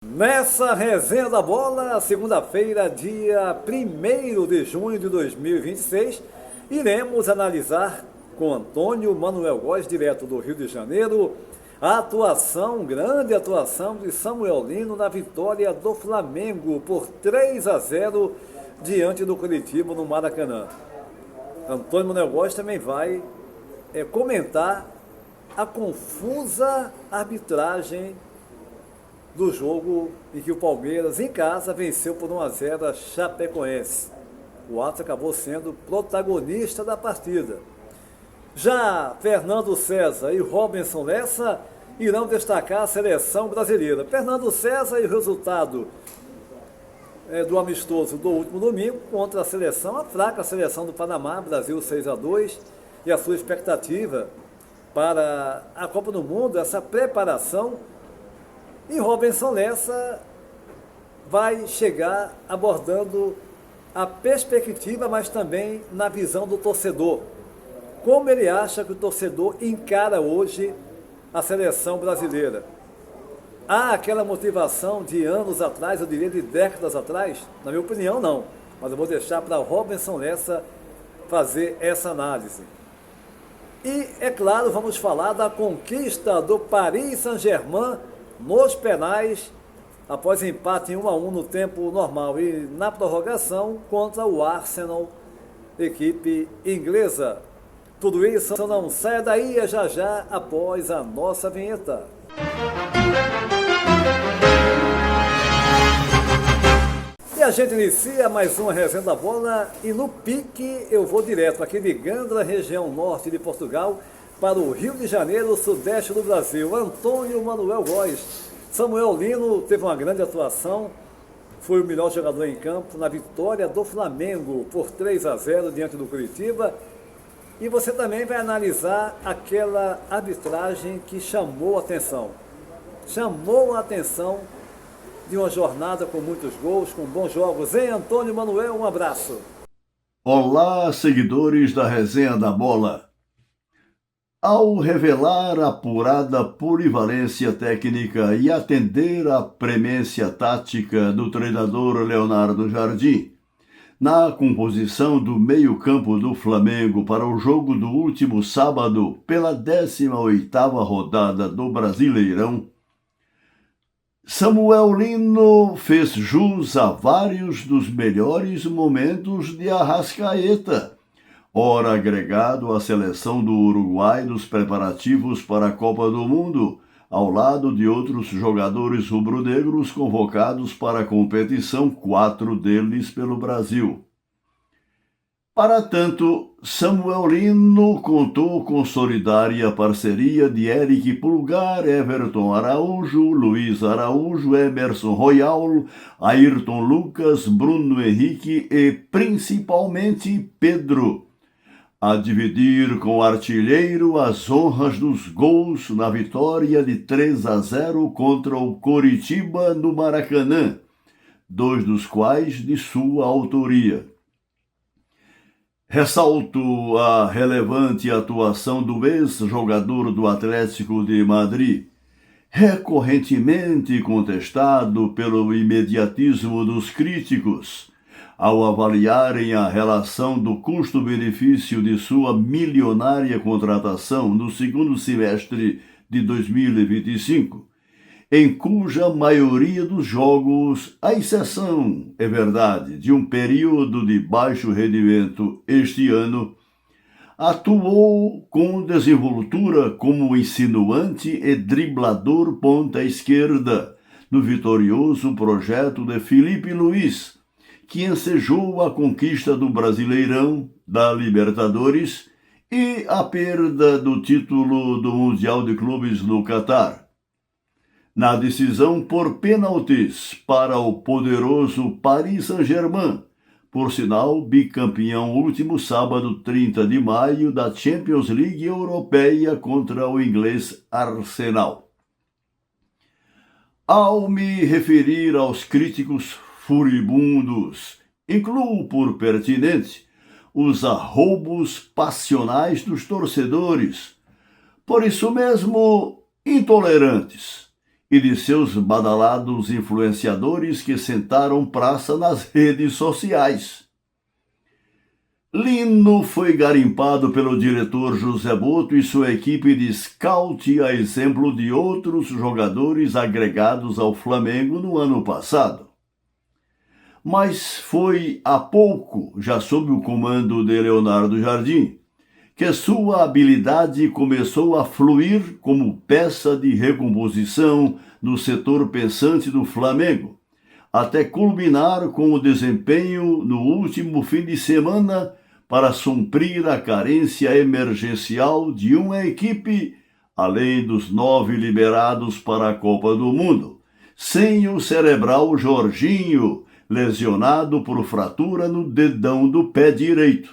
Nessa resenha da bola, segunda-feira, dia 1º de junho de 2026, iremos analisar com Antônio Manuel Góes, direto do Rio de Janeiro, a grande atuação de Samuel Lino na vitória do Flamengo por 3-0 diante do Coritiba no Maracanã. Antônio Manuel Góes também vai comentar a confusa arbitragem do jogo em que o Palmeiras, em casa, venceu por 1-0 a Chapecoense. O Atlas acabou sendo protagonista da partida. Já Fernando César e Robinson Lessa irão destacar a seleção brasileira. Fernando César e o resultado do amistoso do último domingo contra a fraca seleção do Panamá, Brasil 6-2, e a sua expectativa para a Copa do Mundo, essa preparação. E Robinson Lessa vai chegar abordando a perspectiva, mas também na visão do torcedor. Como ele acha que o torcedor encara hoje a seleção brasileira? Há aquela motivação de anos atrás, eu diria de décadas atrás? Na minha opinião, não. Mas eu vou deixar para Robinson Lessa fazer essa análise. E, é claro, vamos falar da conquista do Paris Saint-Germain nos penais, após empate em 1-1 no tempo normal e na prorrogação contra o Arsenal, equipe inglesa. Tudo isso não saia daí, é já após a nossa vinheta. E a gente inicia mais uma resenha da bola e no pique eu vou direto aqui de Gandra, região norte de Portugal, para o Rio de Janeiro, sudeste do Brasil. Antônio Manuel Góes. Samuel Lino teve uma grande atuação, foi o melhor jogador em campo na vitória do Flamengo por 3-0 diante do Coritiba. E você também vai analisar aquela arbitragem que chamou a atenção. Chamou a atenção de uma jornada com muitos gols, com bons jogos. Hein, Antônio Manuel? Um abraço. Olá, seguidores da Resenha da Bola. Ao revelar a apurada polivalência técnica e atender à premência tática do treinador Leonardo Jardim, na composição do meio-campo do Flamengo para o jogo do último sábado pela 18ª rodada do Brasileirão, Samuel Lino fez jus a vários dos melhores momentos de Arrascaeta, ora agregado à seleção do Uruguai nos preparativos para a Copa do Mundo, ao lado de outros jogadores rubro-negros convocados para a competição, 4 deles pelo Brasil. Para tanto, Samuel Lino contou com solidária parceria de Eric Pulgar, Everton Araújo, Luiz Araújo, Emerson Royal, Ayrton Lucas, Bruno Henrique e, principalmente, Pedro, a dividir com o artilheiro as honras dos gols na vitória de 3-0 contra o Coritiba no Maracanã, 2 dos quais de sua autoria. Ressalto a relevante atuação do ex-jogador do Atlético de Madrid, recorrentemente contestado pelo imediatismo dos críticos, ao avaliarem a relação do custo-benefício de sua milionária contratação no segundo semestre de 2025, em cuja maioria dos jogos, à exceção, é verdade, de um período de baixo rendimento este ano, atuou com desenvoltura como insinuante e driblador ponta-esquerda no vitorioso projeto de Filipe Luís, que ensejou a conquista do Brasileirão, da Libertadores e a perda do título do Mundial de Clubes no Catar. Na decisão por pênaltis para o poderoso Paris Saint-Germain, por sinal bicampeão último sábado 30 de maio da Champions League Europeia contra o inglês Arsenal. Ao me referir aos críticos furibundos, incluo por pertinente os arroubos passionais dos torcedores, por isso mesmo intolerantes, e de seus badalados influenciadores que sentaram praça nas redes sociais. Lino foi garimpado pelo diretor José Boto e sua equipe de scout, a exemplo de outros jogadores agregados ao Flamengo no ano passado. Mas foi há pouco, já sob o comando de Leonardo Jardim, que sua habilidade começou a fluir como peça de recomposição no setor pensante do Flamengo, até culminar com o desempenho no último fim de semana para suprir a carência emergencial de uma equipe, além dos 9 liberados para a Copa do Mundo, sem o cerebral Jorginho, lesionado por fratura no dedão do pé direito.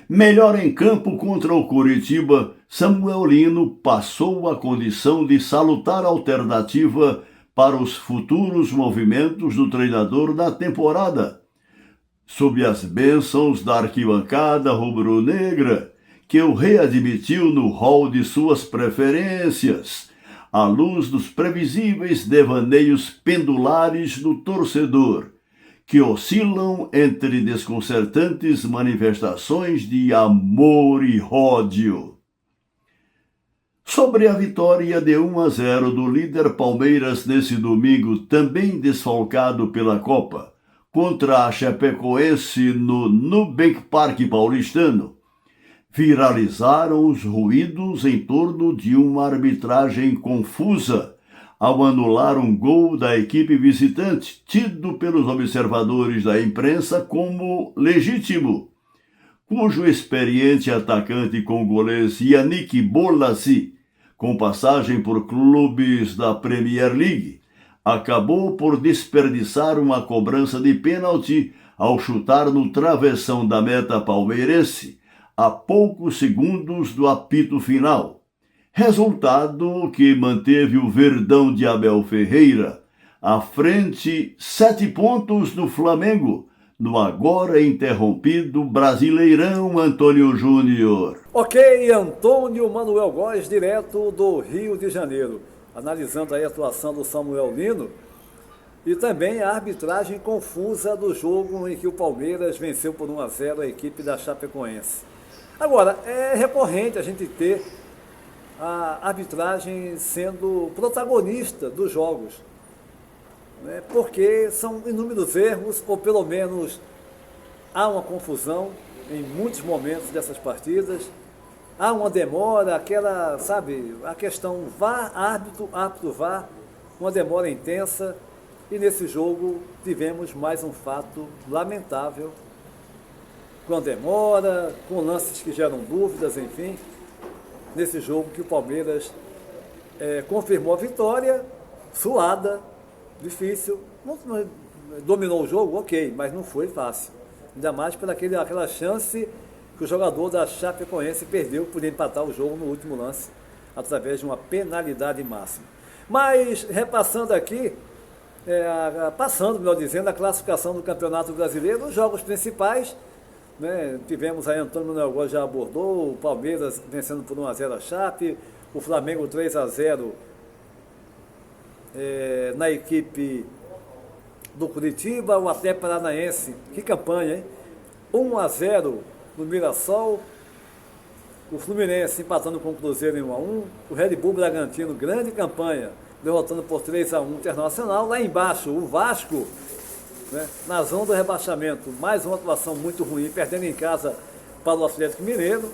Melhor em campo contra o Coritiba, Samuel Lino passou a condição de salutar alternativa para os futuros movimentos do treinador na temporada, sob as bênçãos da arquibancada rubro-negra, que o readmitiu no hall de suas preferências, à luz dos previsíveis devaneios pendulares do torcedor, que oscilam entre desconcertantes manifestações de amor e ódio. Sobre a vitória de 1-0 do líder Palmeiras nesse domingo, também desfalcado pela Copa, contra a Chapecoense no Nubank Park paulistano, viralizaram os ruídos em torno de uma arbitragem confusa ao anular um gol da equipe visitante, tido pelos observadores da imprensa como legítimo, cujo experiente atacante congolês Yannick Bolasie, com passagem por clubes da Premier League, acabou por desperdiçar uma cobrança de pênalti ao chutar no travessão da meta palmeirense a poucos segundos do apito final. Resultado que manteve o Verdão de Abel Ferreira à frente 7 pontos do Flamengo, no agora interrompido Brasileirão, Antônio Júnior. Ok, Antônio Manuel Góes, direto do Rio de Janeiro, analisando aí a atuação do Samuel Lino e também a arbitragem confusa do jogo em que o Palmeiras venceu por 1-0 a equipe da Chapecoense. Agora, é recorrente a gente ter a arbitragem sendo protagonista dos jogos, né? Porque são inúmeros erros, ou pelo menos há uma confusão em muitos momentos dessas partidas, há uma demora, aquela, sabe, a questão VAR, árbitro, VAR, uma demora intensa, e nesse jogo tivemos mais um fato lamentável, com demora, com lances que geram dúvidas, enfim, nesse jogo que o Palmeiras confirmou a vitória, suada, difícil, não dominou o jogo, ok, mas não foi fácil. Ainda mais por aquela chance que o jogador da Chapecoense perdeu por empatar o jogo no último lance, através de uma penalidade máxima. Mas, repassando aqui, passando, melhor dizendo, a classificação do Campeonato Brasileiro, os jogos principais, né, tivemos aí, Antônio Manuel Góes já abordou, o Palmeiras vencendo por 1-0 a Chape, o Flamengo 3-0 na equipe do Curitiba, o Atlético Paranaense, que campanha, hein? 1-0 no Mirassol, o Fluminense empatando com o Cruzeiro em 1-1, o Red Bull Bragantino, grande campanha, derrotando por 3-1 o Internacional. Lá embaixo, o Vasco, né, na zona do rebaixamento, mais uma atuação muito ruim, perdendo em casa para o Atlético Mineiro,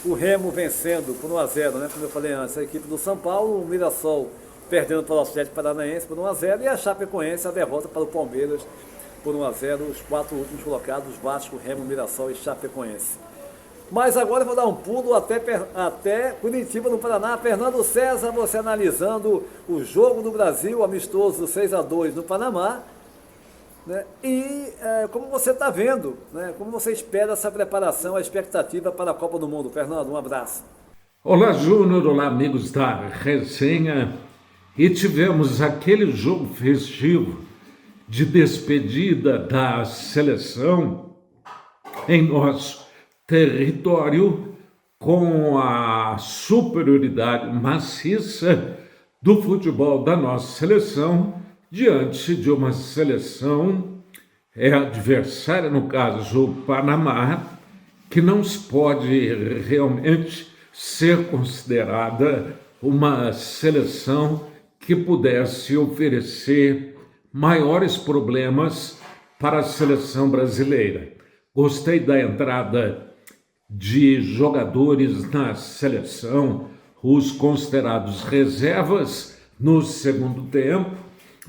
o Remo vencendo por 1-0, né, como eu falei antes, a equipe do São Paulo, o Mirassol perdendo para o Atlético Paranaense por 1-0, e a Chapecoense a derrota para o Palmeiras por 1-0, os 4 últimos colocados, Vasco, Remo, Mirassol e Chapecoense. Mas agora eu vou dar um pulo até Curitiba, no Paraná. Fernando César, você analisando o jogo do Brasil, amistoso 6-2 no Panamá, né? E como você está vendo, né? Como você espera essa preparação, a expectativa para a Copa do Mundo? Fernando, um abraço. Olá, Júnior, olá, amigos da resenha. E tivemos aquele jogo festivo de despedida da seleção em nosso território, com a superioridade maciça do futebol da nossa seleção diante de uma seleção adversária, no caso o Panamá, que não se pode realmente ser considerada uma seleção que pudesse oferecer maiores problemas para a seleção brasileira. Gostei da entrada de jogadores na seleção, os considerados reservas no segundo tempo.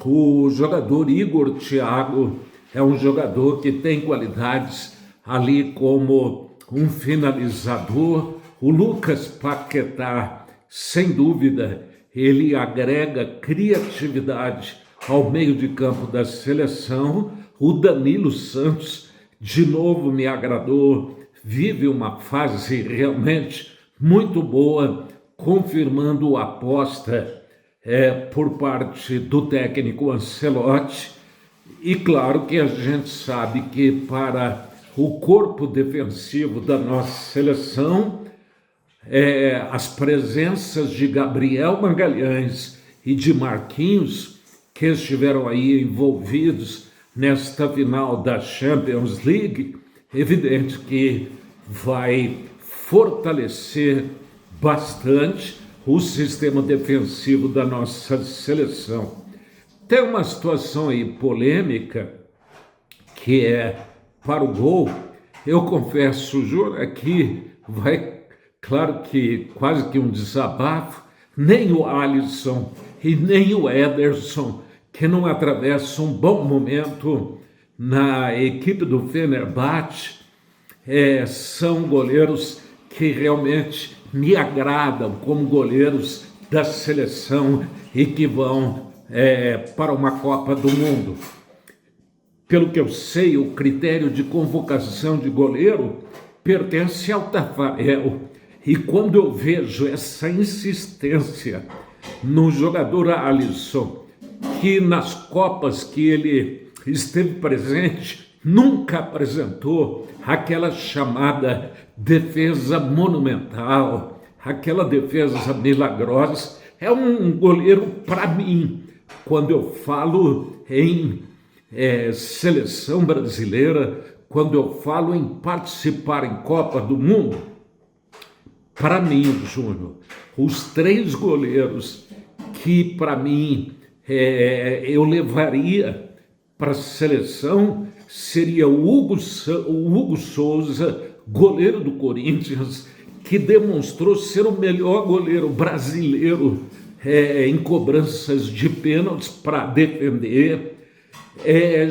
O jogador Igor Thiago é um jogador que tem qualidades ali como um finalizador. O Lucas Paquetá, sem dúvida, ele agrega criatividade ao meio de campo da seleção. O Danilo Santos, de novo, me agradou, vive uma fase realmente muito boa, confirmando a aposta por parte do técnico Ancelotti. E claro que a gente sabe que para o corpo defensivo da nossa seleção, as presenças de Gabriel Magalhães e de Marquinhos, que estiveram aí envolvidos nesta final da Champions League, evidente que vai fortalecer bastante o sistema defensivo da nossa seleção. Tem uma situação aí polêmica, que é para o gol. Eu confesso, Júnior, aqui vai, claro que quase que um desabafo, nem o Alisson e nem o Ederson, que não atravessam um bom momento na equipe do Fenerbahçe, são goleiros que realmente me agradam como goleiros da seleção e que vão para uma Copa do Mundo. Pelo que eu sei, o critério de convocação de goleiro pertence ao Tafarel. E quando eu vejo essa insistência no jogador Alisson, que nas Copas que ele esteve presente, nunca apresentou aquela chamada defesa monumental, aquela defesa milagrosa, é um goleiro para mim. Quando eu falo em seleção brasileira, quando eu falo em participar em Copa do Mundo, para mim, Júnior, os 3 goleiros que para mim eu levaria para a seleção seria o Hugo Souza, goleiro do Corinthians, que demonstrou ser o melhor goleiro brasileiro em cobranças de pênaltis para defender.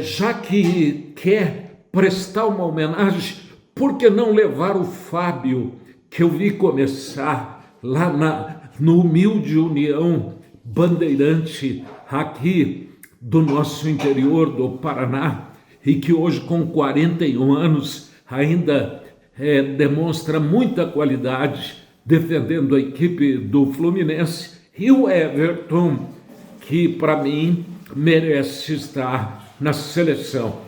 Já que quer prestar uma homenagem, por que não levar o Fábio, que eu vi começar lá no humilde União Bandeirante aqui do nosso interior do Paraná, e que hoje com 41 anos ainda demonstra muita qualidade defendendo a equipe do Fluminense, e o Everton, que para mim merece estar na seleção.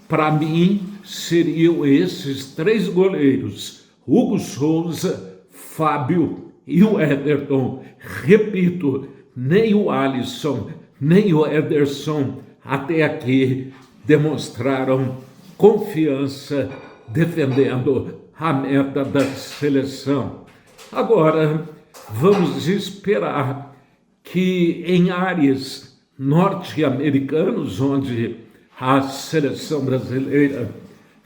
Para mim seriam esses 3 goleiros: Hugo Souza, Fábio e o Everton. Repito, nem o Alisson, nem o Ederson até aqui demonstraram confiança defendendo a meta da seleção. Agora, vamos esperar que em áreas norte-americanas, onde a seleção brasileira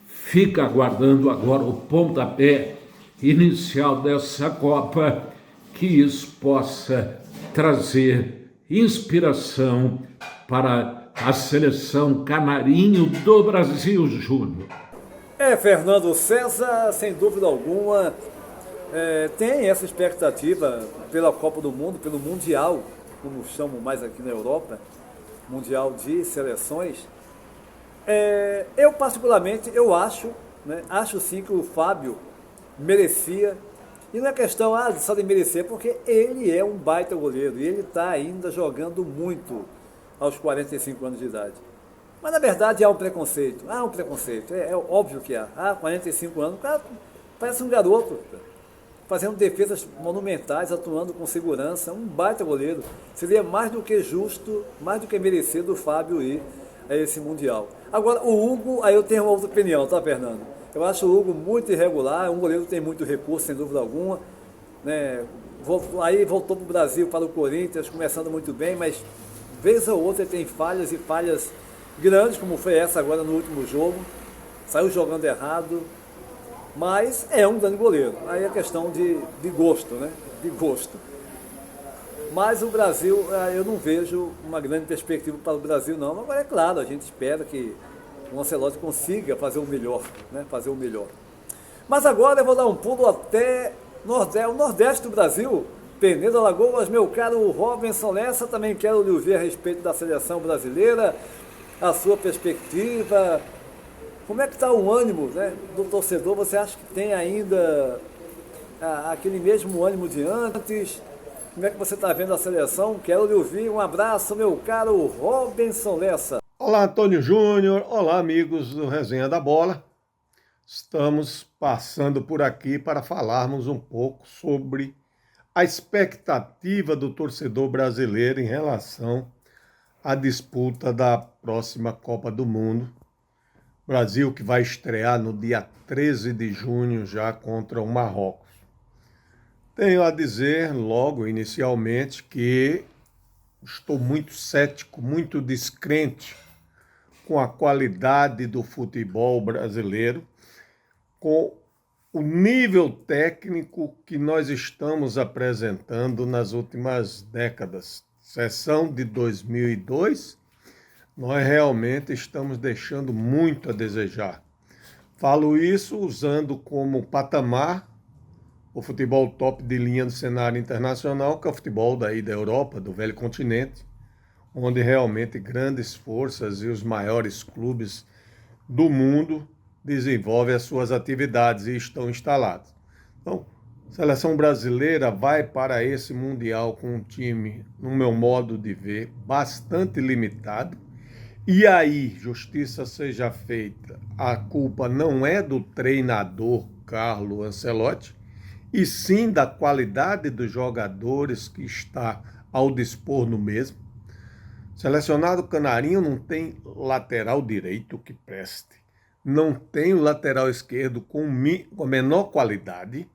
fica aguardando agora o pontapé inicial dessa Copa, que isso possa trazer inspiração para a seleção canarinho do Brasil, Júnior. Fernando César, sem dúvida alguma, tem essa expectativa pela Copa do Mundo, pelo Mundial, como chamam mais aqui na Europa, Mundial de Seleções. Eu particularmente, acho sim que o Fábio merecia, e não é questão só de merecer, porque ele é um baita goleiro, e ele está ainda jogando muito aos 45 anos de idade. Mas na verdade há um preconceito, é óbvio que há. 45 anos, o cara parece um garoto. fazendo defesas monumentais, atuando com segurança, um baita goleiro. Seria mais do que justo, mais do que merecido o Fábio ir a esse Mundial. Agora, o Hugo, aí eu tenho uma outra opinião, tá, Fernando? Eu acho o Hugo muito irregular, um goleiro que tem muito recurso, sem dúvida alguma, né? Aí voltou para o Brasil, para o Corinthians, começando muito bem, mas vez ou outra ele tem falhas e falhas grandes, como foi essa agora no último jogo. Saiu jogando errado, mas é um grande goleiro. Aí é questão de gosto, né? De gosto. Mas o Brasil, eu não vejo uma grande perspectiva para o Brasil, não. Agora, é claro, a gente espera que o Ancelotti consiga fazer o melhor, né? Fazer o melhor. Mas agora eu vou dar um pulo até o Nordeste do Brasil, Penedo, Alagoas, meu caro Robinson Lessa. Também quero lhe ouvir a respeito da seleção brasileira, a sua perspectiva. Como é que está o ânimo, né, do torcedor? Você acha que tem ainda aquele mesmo ânimo de antes? Como é que você está vendo a seleção? Quero lhe ouvir. Um abraço, meu caro Robinson Lessa. Olá, Antônio Júnior. Olá, amigos do Resenha da Bola. Estamos passando por aqui para falarmos um pouco sobre a expectativa do torcedor brasileiro em relação à disputa da próxima Copa do Mundo. Brasil que vai estrear no dia 13 de junho já contra o Marrocos. Tenho a dizer logo inicialmente que estou muito cético, muito descrente com a qualidade do futebol brasileiro, com o nível técnico que nós estamos apresentando nas últimas décadas. Exceção de 2002, nós realmente estamos deixando muito a desejar. Falo isso usando como patamar o futebol top de linha do cenário internacional, que é o futebol daí da Europa, do velho continente, onde realmente grandes forças e os maiores clubes do mundo desenvolvem as suas atividades e estão instalados. Então, a seleção brasileira vai para esse Mundial com um time, no meu modo de ver, bastante limitado. E aí, justiça seja feita, a culpa não é do treinador Carlo Ancelotti, e sim da qualidade dos jogadores que está ao dispor no mesmo. Selecionado Canarinho não tem lateral direito que preste, não tem o lateral esquerdo com menor qualidade,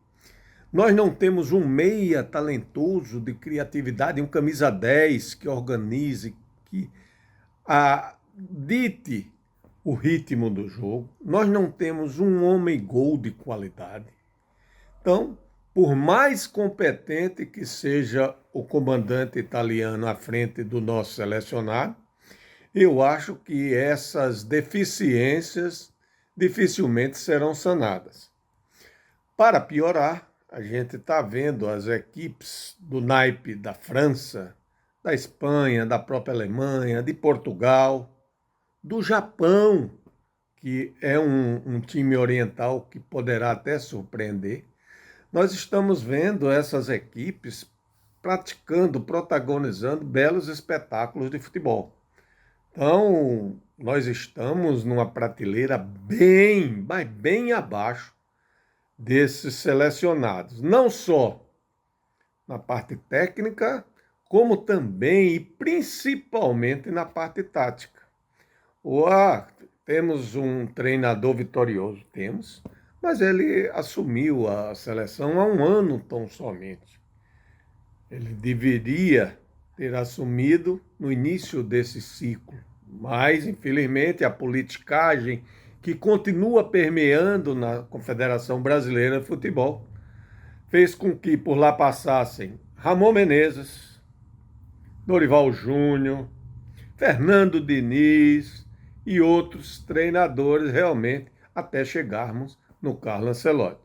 nós não temos um meia talentoso de criatividade, um camisa 10 que organize, que dite o ritmo do jogo, nós não temos um homem-gol de qualidade. Então, por mais competente que seja o comandante italiano à frente do nosso selecionado, eu acho que essas deficiências dificilmente serão sanadas. Para piorar, a gente está vendo as equipes do naipe da França, da Espanha, da própria Alemanha, de Portugal, do Japão, que é um time oriental que poderá até surpreender. Nós estamos vendo essas equipes praticando, protagonizando belos espetáculos de futebol. Então, nós estamos numa prateleira mas bem abaixo desses selecionados. Não só na parte técnica, como também e principalmente na parte tática. Temos um treinador vitorioso, temos, mas ele assumiu a seleção há um ano tão somente. Ele deveria ter assumido no início desse ciclo, mas, infelizmente, a politicagem que continua permeando na Confederação Brasileira de Futebol fez com que por lá passassem Ramon Menezes, Dorival Júnior, Fernando Diniz e outros treinadores realmente até chegarmos no Carlo Ancelotti.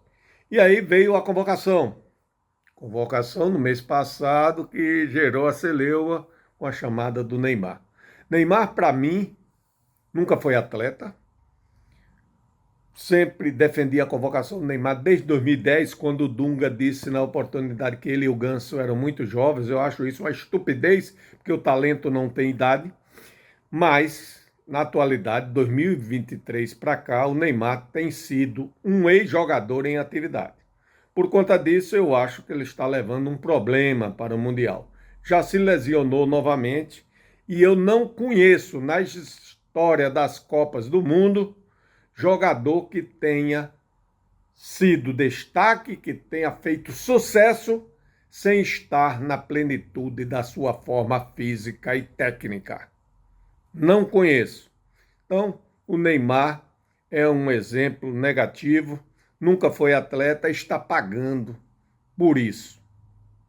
E aí veio a convocação no mês passado que gerou a celeuma com a chamada do Neymar. Neymar, para mim, nunca foi atleta, sempre defendi a convocação do Neymar desde 2010, quando o Dunga disse na oportunidade que ele e o Ganso eram muito jovens. Eu acho isso uma estupidez, porque o talento não tem idade, mas na atualidade, 2023 para cá, o Neymar tem sido um ex-jogador em atividade. Por conta disso, eu acho que ele está levando um problema para o Mundial. Já se lesionou novamente e eu não conheço na história das Copas do Mundo jogador que tenha sido destaque, que tenha feito sucesso sem estar na plenitude da sua forma física e técnica. Não conheço. Então, o Neymar é um exemplo negativo, nunca foi atleta, está pagando por isso.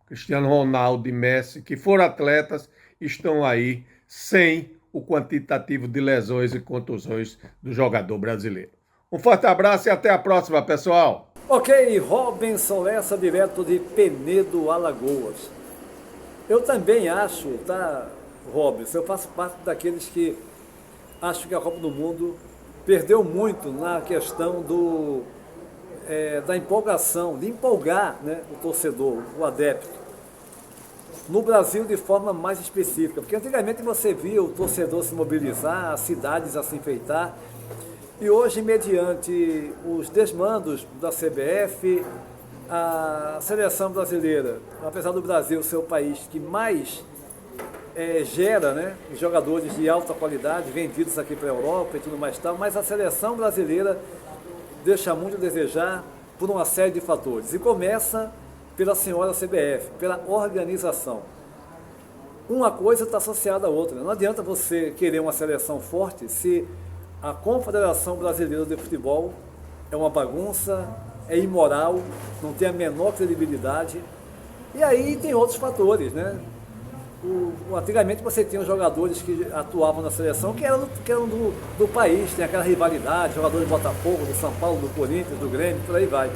Cristiano Ronaldo e Messi, que foram atletas, estão aí sem o quantitativo de lesões e contusões do jogador brasileiro. Um forte abraço e até a próxima, pessoal! Ok, Robinson Lessa, direto de Penedo, Alagoas. Eu também acho, tá, Robinson, eu faço parte daqueles que acham que a Copa do Mundo perdeu muito na questão da empolgação, de empolgar, né, o torcedor, o adepto. No Brasil, de forma mais específica, porque antigamente você via o torcedor se mobilizar, as cidades a se enfeitar, e hoje, mediante os desmandos da CBF, a seleção brasileira, apesar do Brasil ser o país que mais gera, né, jogadores de alta qualidade vendidos aqui para a Europa e tudo mais tal, mas a seleção brasileira deixa muito a desejar por uma série de fatores. E começa pela senhora CBF, pela organização. Uma coisa está associada à outra. Não adianta você querer uma seleção forte se a Confederação Brasileira de Futebol é uma bagunça, é imoral, não tem a menor credibilidade. E aí tem outros fatores, né? Antigamente você tinha os jogadores que atuavam na seleção que eram do país, tem aquela rivalidade, jogadores do Botafogo, do São Paulo, do Corinthians, do Grêmio, por aí vai.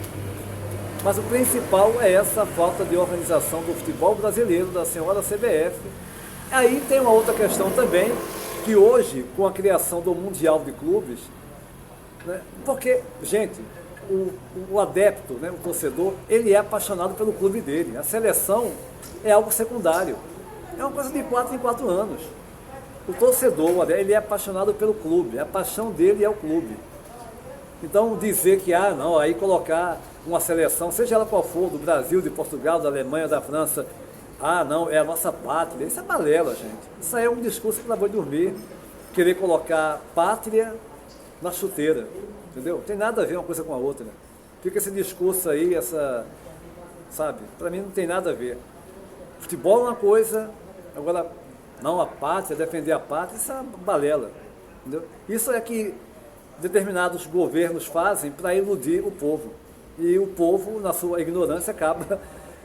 Mas o principal é essa falta de organização do futebol brasileiro, da senhora CBF. Aí tem uma outra questão também, que hoje, com a criação do Mundial de Clubes, né, porque, gente, o adepto, né, o torcedor, ele é apaixonado pelo clube dele. A seleção é algo secundário. É uma coisa de 4 em 4 anos. O torcedor, ele é apaixonado pelo clube, a paixão dele é o clube. Então dizer que, não, aí colocar uma seleção, seja ela qual for, do Brasil, de Portugal, da Alemanha, da França, não, é a nossa pátria, isso é balela, gente. Isso aí é um discurso para boi dormir, querer colocar pátria na chuteira, entendeu? Não tem nada a ver uma coisa com a outra. Fica esse discurso aí, sabe, para mim não tem nada a ver. Futebol é uma coisa, agora, não, a pátria, defender a pátria, isso é balela, entendeu? Isso é que determinados governos fazem para iludir o povo. E o povo, na sua ignorância, acaba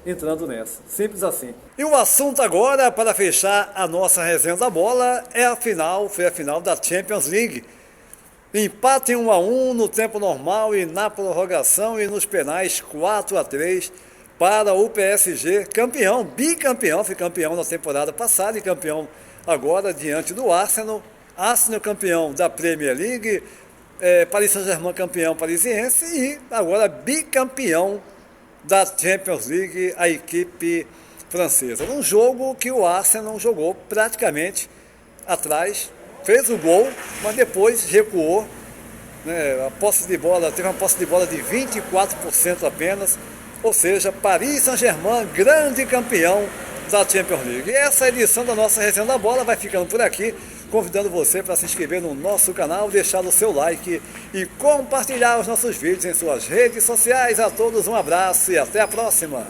entrando nessa. Simples assim. E o assunto agora, para fechar a nossa resenha da bola, foi a final da Champions League. Empate em 1-1 no tempo normal e na prorrogação e nos penais 4-3 para o PSG, campeão, bicampeão, foi campeão na temporada passada e campeão agora diante do Arsenal. Arsenal campeão da Premier League, Paris Saint-Germain campeão parisiense e agora bicampeão da Champions League, a equipe francesa. Um jogo que o Arsenal jogou praticamente atrás, fez o gol, mas depois recuou, né? Teve uma posse de bola de 24% apenas, ou seja, Paris Saint-Germain, grande campeão da Champions League. E essa edição da nossa resenha da bola vai ficando por aqui, convidando você para se inscrever no nosso canal, deixar o seu like e compartilhar os nossos vídeos em suas redes sociais. A todos um abraço e até a próxima!